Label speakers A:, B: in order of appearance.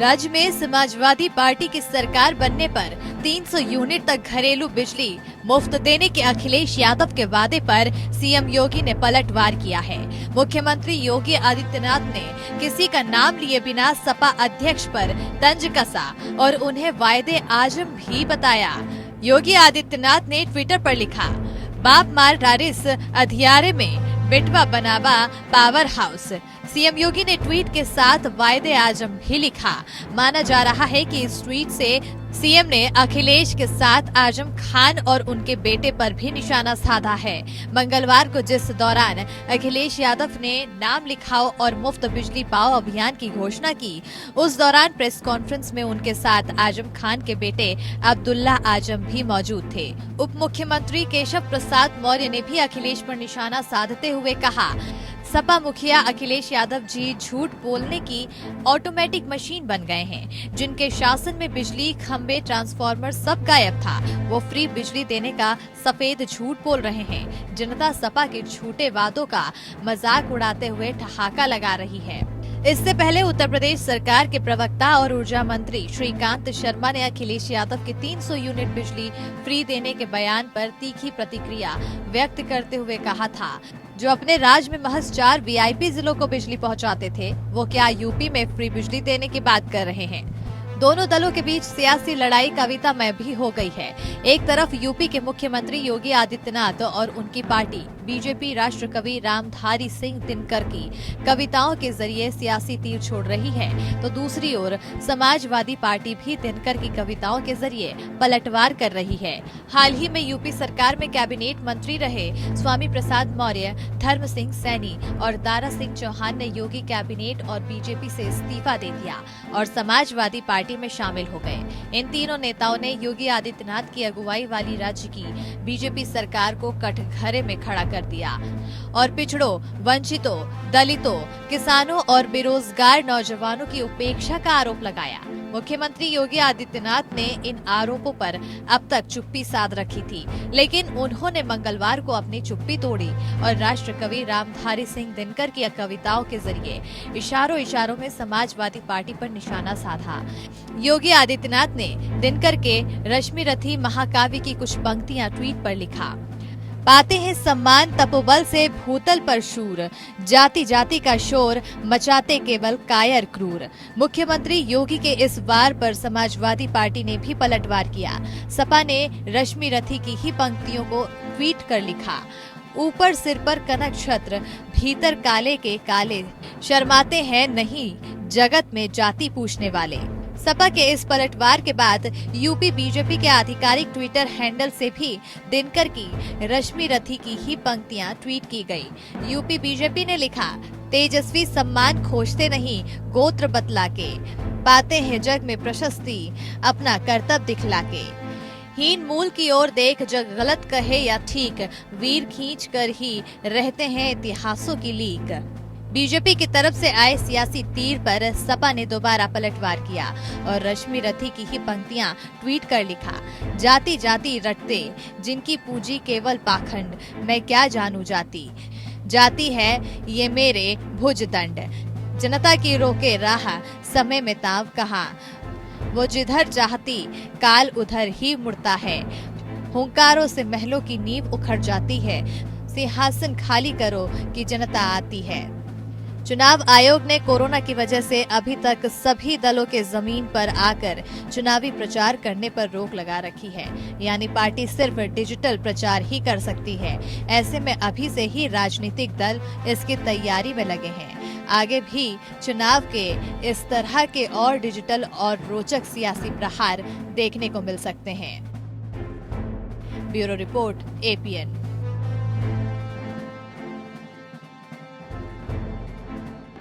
A: राज्य में समाजवादी पार्टी की सरकार बनने पर 300 यूनिट तक घरेलू बिजली मुफ्त देने के अखिलेश यादव के वादे पर सीएम योगी ने पलटवार किया है। मुख्यमंत्री योगी आदित्यनाथ ने किसी का नाम लिए बिना सपा अध्यक्ष पर तंज कसा और उन्हें वायदे आजम भी बताया। योगी आदित्यनाथ ने ट्विटर पर लिखा, बाप मार रारिस अधियारे में बिटवा बनावा पावर हाउस। सीएम योगी ने ट्वीट के साथ वायदे आजम भी लिखा। माना जा रहा है कि इस ट्वीट से सीएम ने अखिलेश के साथ आजम खान और उनके बेटे पर भी निशाना साधा है। मंगलवार को जिस दौरान अखिलेश यादव ने नाम लिखाओ और मुफ्त बिजली पाओ अभियान की घोषणा की, उस दौरान प्रेस कॉन्फ्रेंस में उनके साथ आजम खान के बेटे अब्दुल्ला आजम भी मौजूद थे। उप मुख्यमंत्री केशव प्रसाद मौर्य ने भी अखिलेश पर निशाना साधते हुए कहा, सपा मुखिया अखिलेश यादव जी झूठ बोलने की ऑटोमेटिक मशीन बन गए हैं। जिनके शासन में बिजली खंबे ट्रांसफार्मर सब गायब था, वो फ्री बिजली देने का सफेद झूठ बोल रहे हैं। जनता सपा के झूठे वादों का मजाक उड़ाते हुए ठहाका लगा रही है। इससे पहले उत्तर प्रदेश सरकार के प्रवक्ता और ऊर्जा मंत्री श्रीकांत शर्मा ने अखिलेश यादव के 300 यूनिट बिजली फ्री देने के बयान पर तीखी प्रतिक्रिया व्यक्त करते हुए कहा था, जो अपने राज्य में महज 4 वीआईपी जिलों को बिजली पहुंचाते थे, वो क्या यूपी में फ्री बिजली देने की बात कर रहे हैं। दोनों दलों के बीच सियासी लड़ाई कवितामय भी हो गई है। एक तरफ यूपी के मुख्यमंत्री योगी आदित्यनाथ और उनकी पार्टी बीजेपी राष्ट्र कवि रामधारी सिंह दिनकर की कविताओं के जरिए सियासी तीर छोड़ रही है, तो दूसरी ओर समाजवादी पार्टी भी दिनकर की कविताओं के जरिए पलटवार कर रही है। हाल ही में यूपी सरकार में कैबिनेट मंत्री रहे स्वामी प्रसाद मौर्य, धर्म सिंह सैनी और दारा सिंह चौहान ने योगी कैबिनेट और बीजेपी से इस्तीफा दे दिया और समाजवादी पार्टी में शामिल हो गए। इन तीनों नेताओं ने योगी आदित्यनाथ की अगुवाई वाली राज्य की बीजेपी सरकार को कटघरे में खड़ा कर दिया और पिछड़ों, वंचितों, दलितों, किसानों और बेरोजगार नौजवानों की उपेक्षा का आरोप लगाया। मुख्यमंत्री योगी आदित्यनाथ ने इन आरोपों पर अब तक चुप्पी साध रखी थी, लेकिन उन्होंने मंगलवार को अपनी चुप्पी तोड़ी और राष्ट्र कवि रामधारी सिंह दिनकर की कविताओं के जरिए इशारों में समाजवादी पार्टी पर निशाना साधा। योगी आदित्यनाथ ने दिनकर के रश्मि रथी महाकाव्य की कुछ पंक्तियां ट्वीट पर लिखा, पाते हैं सम्मान तपोबल से भूतल पर शूर, जाति जाति का शोर मचाते केवल कायर क्रूर। मुख्यमंत्री योगी के इस वार पर समाजवादी पार्टी ने भी पलटवार किया। सपा ने रश्मि रथी की ही पंक्तियों को ट्वीट कर लिखा, ऊपर सिर पर कनक छत्र, भीतर काले के काले, शर्माते हैं नहीं जगत में जाति पूछने वाले। सपा के इस पलटवार के बाद यूपी बीजेपी के आधिकारिक ट्विटर हैंडल से भी दिनकर की रश्मि रथी की ही पंक्तियां ट्वीट की गई। यूपी बीजेपी ने लिखा, तेजस्वी सम्मान खोजते नहीं गोत्र बतला के, पाते हैं जग में प्रशस्ति अपना कर्तव्य दिखला के। हीन मूल की ओर देख जग गलत कहे या ठीक, वीर खींच कर ही रहते हैं इतिहासों की लीक। बीजेपी की तरफ से आए सियासी तीर पर सपा ने दोबारा पलटवार किया और रश्मि रथी की ही पंक्तियां ट्वीट कर लिखा, जाति जाति रटते जिनकी पूंजी केवल पाखंड, मैं क्या जानू जाति, जाति है ये मेरे भुजदंड, जनता की रोके राह समय में ताव कहाँ, वो जिधर चाहती काल उधर ही मुड़ता है, हुंकारों से महलों की नींव उखड़ जाती है, सिंहासन खाली करो कि जनता आती है। चुनाव आयोग ने कोरोना की वजह से अभी तक सभी दलों के जमीन पर आकर चुनावी प्रचार करने पर रोक लगा रखी है, यानी पार्टी सिर्फ डिजिटल प्रचार ही कर सकती है। ऐसे में अभी से ही राजनीतिक दल इसकी तैयारी में लगे हैं। आगे भी चुनाव के इस तरह के और डिजिटल और रोचक सियासी प्रहार देखने को मिल सकते हैं। Bureau report APN।